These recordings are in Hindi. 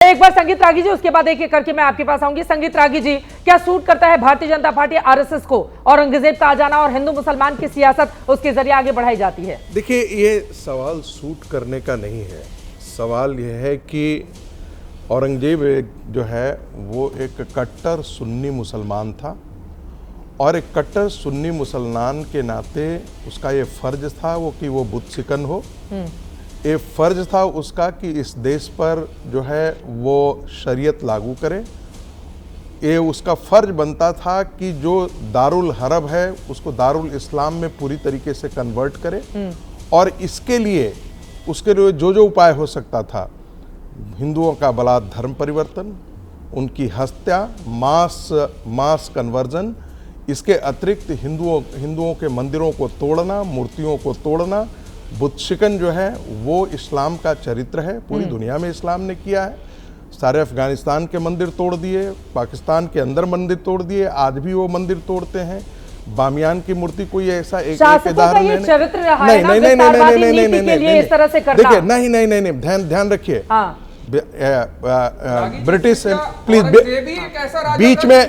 मैं एक बार संगीत रागी जी, उसके बाद एक एक करके मैं आपके पास आऊंगी। संगीत रागी जी, क्या सूट करता है भारतीय जनता पार्टी आरएसएस को औरंगजेब का आ जाना और हिंदू मुसलमान की सियासत उसके जरिए आगे बढ़ाई जाती है? देखिए, ये सवाल सूट करने का नहीं है। सवाल यह है कि औरंगजेब जो है वो एक कट्टर सुन्नी मुसलमान था और एक कट्टर सुन्नी मुसलमान के नाते उसका ये फर्ज था कि वो बुत सिकन हो। ये फर्ज था उसका कि इस देश पर जो है वो शरीयत लागू करे। ये उसका फर्ज बनता था कि जो दारुल हरब है उसको दारुल इस्लाम में पूरी तरीके से कन्वर्ट करे और इसके लिए उसके लिए जो उपाय हो सकता था, हिंदुओं का बलात् धर्म परिवर्तन, उनकी हत्या, मास कन्वर्जन, इसके अतिरिक्त हिंदुओं के मंदिरों को तोड़ना, मूर्तियों को तोड़ना, बुत शिकन जो है वो इस्लाम का चरित्र है। पूरी दुनिया में इस्लाम ने किया है। सारे अफगानिस्तान के मंदिर तोड़ दिए, पाकिस्तान के अंदर मंदिर तोड़ दिए, आज भी वो मंदिर तोड़ते हैं। बामियान की मूर्ति कोई ऐसा एक उदाहरण नहीं, चरित्र रहा है ना, इस तरह से करना। देखिए, नहीं, ध्यान रखिए। ब्रिटिश प्लीज बीच में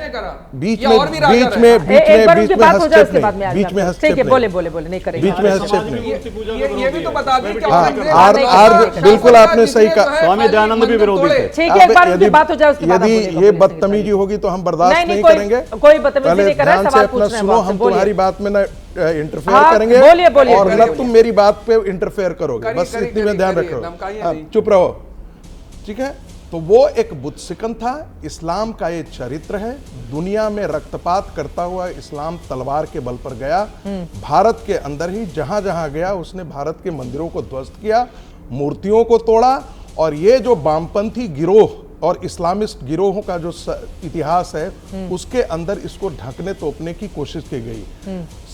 ये भी तो बता दें कि बिल्कुल आपने सही कहा। स्वामी दयानंद भी विरोधी थे। ठीक है, एक बार उनकी बात हो जाए उसके बाद यदि ये बदतमीजी होगी तो हम बर्दाश्त नहीं करेंगे। कोई बदतमीजी नहीं कर रहा है, सवाल पूछ रहे हैं। सुनो, हम तुम्हारी बात में ना इंटरफेयर करेंगे और न तुम मेरी बात पे इंटरफेयर करोगे। बस इतनी में ध्यान रखो, चुप रहो, ठीक है। तो वो एक बुत सिकन था। इस्लाम का ये चरित्र है। दुनिया में रक्तपात करता हुआ इस्लाम तलवार के बल पर गया। भारत के अंदर ही जहां जहां गया उसने भारत के मंदिरों को ध्वस्त किया, मूर्तियों को तोड़ा। और ये जो वामपंथी गिरोह और इस्लामिस्ट गिरोहों का जो इतिहास है उसके अंदर इसको ढकने तोपने की कोशिश की गई।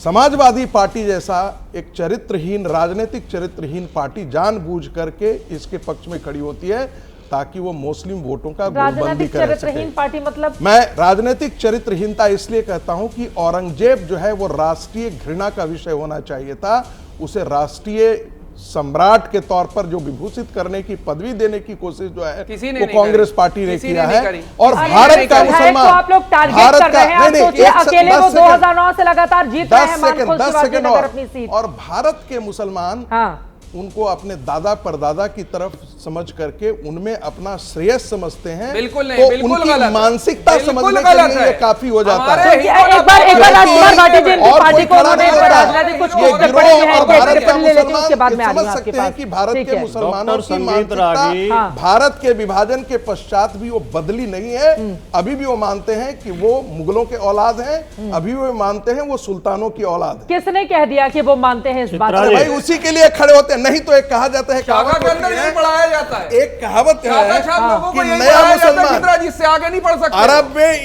समाजवादी पार्टी जैसा एक चरित्रहीन, राजनीतिक चरित्रहीन पार्टी जानबूझ करके इसके पक्ष में खड़ी होती है ताकि वो मुस्लिम वोटों का गोलबंदी कर सके। पार्टी मतलब मैं राजनीतिक चरित्रहीनता इसलिए कहता हूं कि औरंगजेब जो है वो राष्ट्रीय घृणा का विषय होना चाहिए था। उसे राष्ट्रीय सम्राट के तौर पर जो विभूषित करने की पदवी देने की कोशिश जो है वो कांग्रेस पार्टी ने किया है। और भारत का मुसलमान, आप लोग टारगेट कर रहे हैं, अकेले वो 2009 से लगातार जीत रहे हैं। 10 सेकंड और भारत के मुसलमान उनको अपने दादा परदादा की तरफ समझ करके उनमें अपना श्रेयस समझते हैं। बिल्कुल नहीं, तो बिल्कुल उनकी गलत, मानसिकता समझने के लिए ये काफी हो जाता है। एक बार राजकुमार भाटी जी की पार्टी को उन्होंने राजनीतिक कुछ समझ सकते हैं कि भारत के मुसलमानों की मानसिकता भारत के विभाजन के पश्चात भी वो बदली नहीं है। अभी भी वो मानते हैं कि वो मुगलों के औलाद हैं, अभी भी वो मानते हैं वो सुल्तानों की औलाद है। किसने कह दिया कि वो मानते हैं इस बात को? भाई उसी के लिए खड़े होते हैं। नहीं तो एक कहा जाता है, कहावत के अंदर नहीं पढ़ाया जाता है। एक कहावत है कि नया मुसलमान जिससे आगे नहीं पढ़ सकते। अरब में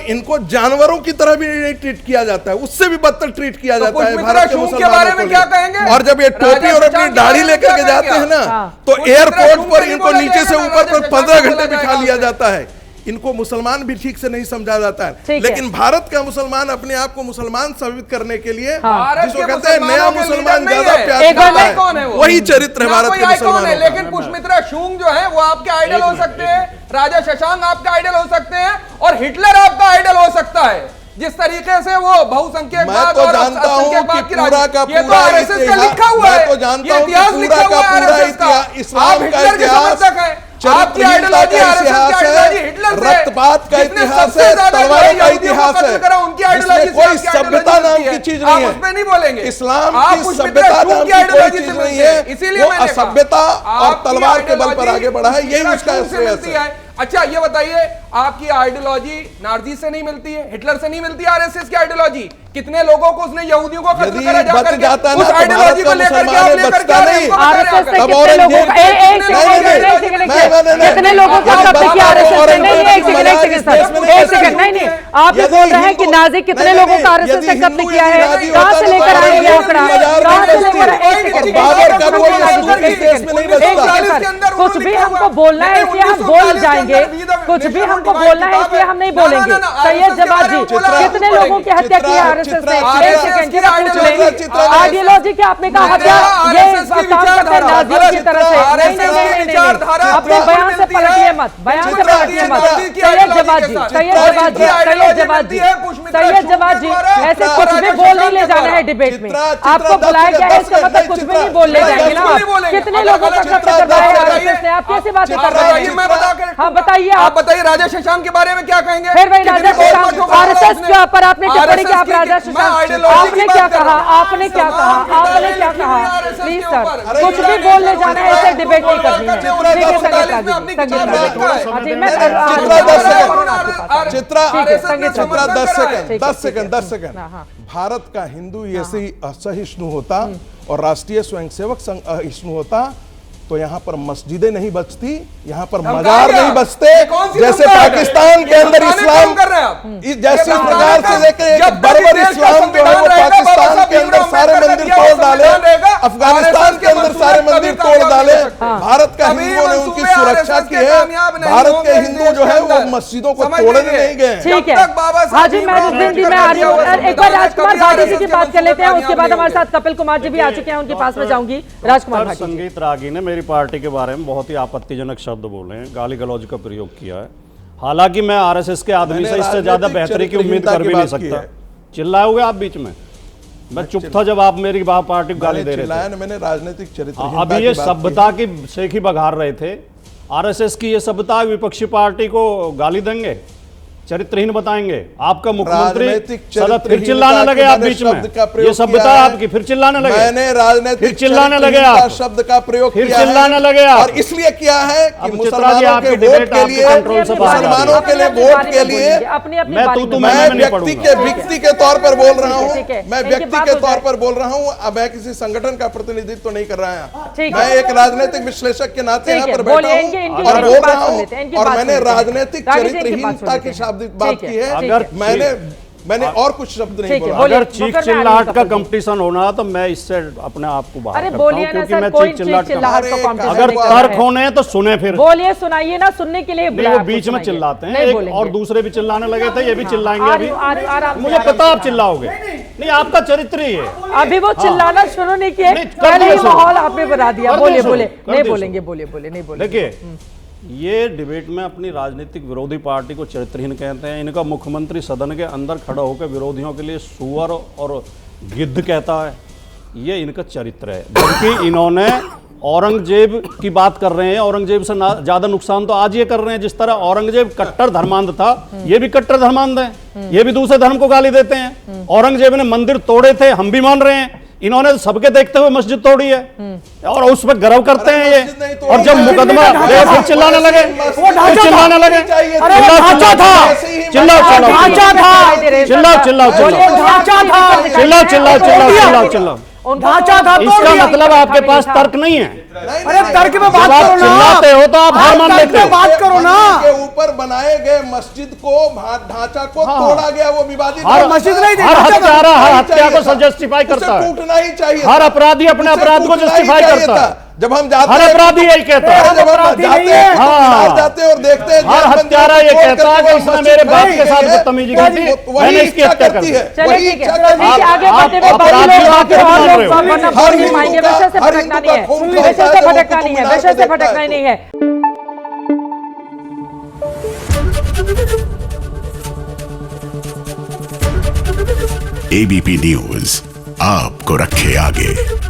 इनको जानवरों की तरह भी नहीं ट्रीट किया जाता है, उससे भी बदतर ट्रीट किया जाता है भारत के मुसलमानों के बारे में क्या कहेंगे? और जब ये टोपी और अपनी दाढ़ी लेकर के जाते हैं ना तो एयरपोर्ट पर इनको नीचे से ऊपर पर 15 घंटे बिठा लिया जाता है। इनको मुसलमान भी ठीक से नहीं समझा जाता है। लेकिन भारत का मुसलमान अपने आप को मुसलमान साबित करने के लिए जिसको कहते हैं नया मुसलमान ज्यादा प्यार करता है, वही चरित्र है भारत के मुसलमानों का। लेकिन पुष्मित्रा शुंग जो है वो आपके आइडल हो सकते हैं, राजा शशांक आपके आइडल हो सकते हैं और हिटलर आपका आइडल हो सकता है। जिस तरीके से वो बहुसंख्यकवाद और अल्पसंख्यकवाद की राजनीति, ये तो आरएसएस का लिखा हुआ है, ये इतिहास लिखा हुआ है आरएसएस का। आप हिटलर के समर्थक हैं, आपकी आइडियोलॉजी आरएसएस की आइडियोलॉजी हिटलर से, रक्तपात का इतिहास है, तलवारों का इतिहास है, उनकी आइडियोलॉजी कोई सभ्यता नाम की चीज नहीं है। आप उसमें नहीं बोलेंगे। इस्लाम की सभ्यता नाम की कोई चीज नहीं है। इसीलिए वो असभ्यता और तलवार के बल पर आगे बढ़ा है, यही उसका श्रेयस है। अच्छा ये बताइए, आपकी आइडियोलॉजी नाजी से नहीं मिलती है, हिटलर से नहीं मिलती है आरएसएस की आइडियोलॉजी? कितने लोगों को उसने यहूदियों को कत्ल करा जाकर के उस आइडियोलॉजी को लेकर के आप लेकर के आरएसएस से कितने लोगों को कितने लोगों को कत्ल किया आरएसएस ने? नहीं, एक सेकंड नहीं, आप ये बोल रहे हैं कि नाजी कितने लोगों का आरएसएस से कत्ल किया है? कहां से लेकर आएंगे आंकड़ा? कहां से लेकर? कुछ भी हमको बोलना है इसलिए हम बोल जाएंगे। कुछ भी हमको बोलना है इसलिए हम नहीं बोलेंगे। सैयद जवाद जी, कितने लोगों की हत्या की है आरएसएस ने? एक सेकंड की पूछ लेंगे। आइडियोलॉजी की आपने कहा हत्या, ये काम करते हैं नाजियों की तरह से। नहीं, अपने बयान से पलटिए मत, बयान से पलटिए मत। सैयद जवाद जी, सैयद जवाद जी, ऐसे कुछ भी बोल नहीं ले जाना है डिबेट में। आपको बुलाया गया है, इसका मतलब कुछ भी नहीं बोल ले जाएंगे ना आप। कितने लोगों का कत्ल करवाया है आरएसएस ने? आप कैसे बातें कर रहे हैं? हाँ बताइए, आप बताइए राजा शशांक के बारे में क्या कहेंगे? फिर वही राजा शशांक, आरएसएस के ऊपर आपने टिप्पणी की, आप राजा शशांक, आपने क्या कहा? आपने क्या कहा? आपने क्या कहा? प्लीज सर, कुछ भी बोल ले जाना है, ऐसे डिबेट नहीं करनी है। ठीक है संगीत राजी, चित्रा 10 सेकंड। भारत का हिंदू ऐसे ही असहिष्णु होता और राष्ट्रीय स्वयंसेवक संघ असहिष्णु होता तो यहाँ पर मस्जिदें नहीं बचती, यहाँ पर मजार नहीं बचते। जैसे पाकिस्तान के अंदर इस्लाम जैसे प्रकार से लेकर एक बर्बर इस्लाम जो है वो पाकिस्तान के अंदर सारे मंदिर तोड़ डाले, अफगानिस्तान के अंदर सारे मंदिर तोड़ डाले। भारत का हिंदुओं ने उनकी सुरक्षा की है। भारत के हिंदू जो है वो मस्जिदों को तोड़ने नहीं गए। ठीक है हाजी, मैं आ रही हूँ। एक बार राजकुमार भाटी जी की बात कर लेते हैं, उसके बाद हमारे साथ कपिल कुमार जी भी आ चुके हैं, उनके पास में जाऊंगी। राजकुमार भाटी, संगीत रागी ने मेरी पार्टी के बारे में बहुत ही आपत्तिजनक शब्द बोले हैं, गाली गलौज का प्रयोग किया है। हालांकि मैं आरएसएस के आदमी से इससे ज्यादा बेहतरी की उम्मीद कर भी नहीं सकता। चिल्लाओगे आप बीच में, मैं चुप था जब आप मेरी पार्टी को गाली दे रहे थे। मैंने राजनीतिक चरित्र, अभी ये सभ्यता की सेखी बघार रहे थे। आरएसएस की ये सभ्यता विपक्षी पार्टी को गाली देंगे, चरित्रहीन बताएंगे। आपका मुख्यमंत्री सदा फिर चिल्लाने लगे आप बीच में, ये सभ्यता आपकी, फिर चिल्लाने लगे। मैंने राजनीतिक फिर चिल्लाने लगे आप, शब्द का प्रयोग फिर चिल्लाने लगे आप, और इसलिए किया है कि मुसलमानों के वोट के लिए, मुसलमानों के लिए वोट के लिए मैं व्यक्ति के तौर पर बोल रहा हूँ, मैं व्यक्ति के तौर पर बोल रहा हूँ। अब मैं किसी संगठन का प्रतिनिधित्व नहीं कर रहा है, मैं एक राजनीतिक विश्लेषक के नाते यहाँ पर बैठा हूँ और बोल रहा हूँ। और मैंने राजनीतिक चरित्रहीनता की बात की है। अगर मैंने और कुछ शब्द नहीं बोला। अगर चीख चिल्लाहट का कंपटीशन होना तो मैं इससे अपने आप को बाहर करता हूं, क्योंकि मैं चीख चिल्लाहट का, अगर तर्क होने हैं तो सुने, फिर बोलिए, सुनाइए ना, सुनने के लिए वो बीच में चिल्लाते हैं। एक और दूसरे भी चिल्लाने लगे थे, ये भी चिल्लाएंगे अभी। मुझे पता आप चिल्लाओगे नहीं, आपका चरित्र ही है। अभी वो चिल्लाना शुरू नहीं किए, पहले ही माहौल आपने बना दिया। बोले नहीं बोलेंगे, बोले नहीं बोले। देखिए, ये डिबेट में अपनी राजनीतिक विरोधी पार्टी को चरित्रहीन कहते हैं। इनका मुख्यमंत्री सदन के अंदर खड़ा होकर विरोधियों के लिए सुअर और गिद्ध कहता है, ये इनका चरित्र है। जबकि इन्होंने औरंगजेब की बात कर रहे हैं, औरंगजेब से ज्यादा नुकसान तो आज ये कर रहे हैं। जिस तरह औरंगजेब कट्टर धर्मांध था, ये भी कट्टर धर्मांध है, ये भी दूसरे धर्म को गाली देते हैं। औरंगजेब ने मंदिर तोड़े थे, हम भी मान रहे हैं। इन्होंने सबके देखते हुए मस्जिद तोड़ी है और उस पर गर्व करते हैं ये। और जब मुकदमा फिर चिल्लाने लगे, चिल्लाने लगे, चिल्लाओ। इसका मतलब आपके पास तर्क नहीं है। अरे तर्क में बात करो ना, चिल्लाते हो तो आप हार मान लेते हो। बात करो ना, के ऊपर बनाए गए मस्जिद को, ढांचा को तोड़ा गया, वो विवादित मस्जिद नहीं, हर हत्या को जस्टिफाई करता है, टूटना ही चाहिए। हर अपराधी अपने अपराध को जस्टिफाई करता है। जब हम जाते हर अपराधी यही कहता है, जब हम जाते हैं और देखते हैं, हर हत्यारा ये कहता है कि इसने मेरे बाप के साथ बदतमीजी की थी, मैंने इसकी हत्या कर दी। चलिए ठीक है, आगे बढ़ते हुए बाकी लोग आएंगे। विषय से भटकना नहीं है, विषय से भटकना नहीं है, विषय से भटकना नहीं है। एबीपी न्यूज आपको रखे आगे।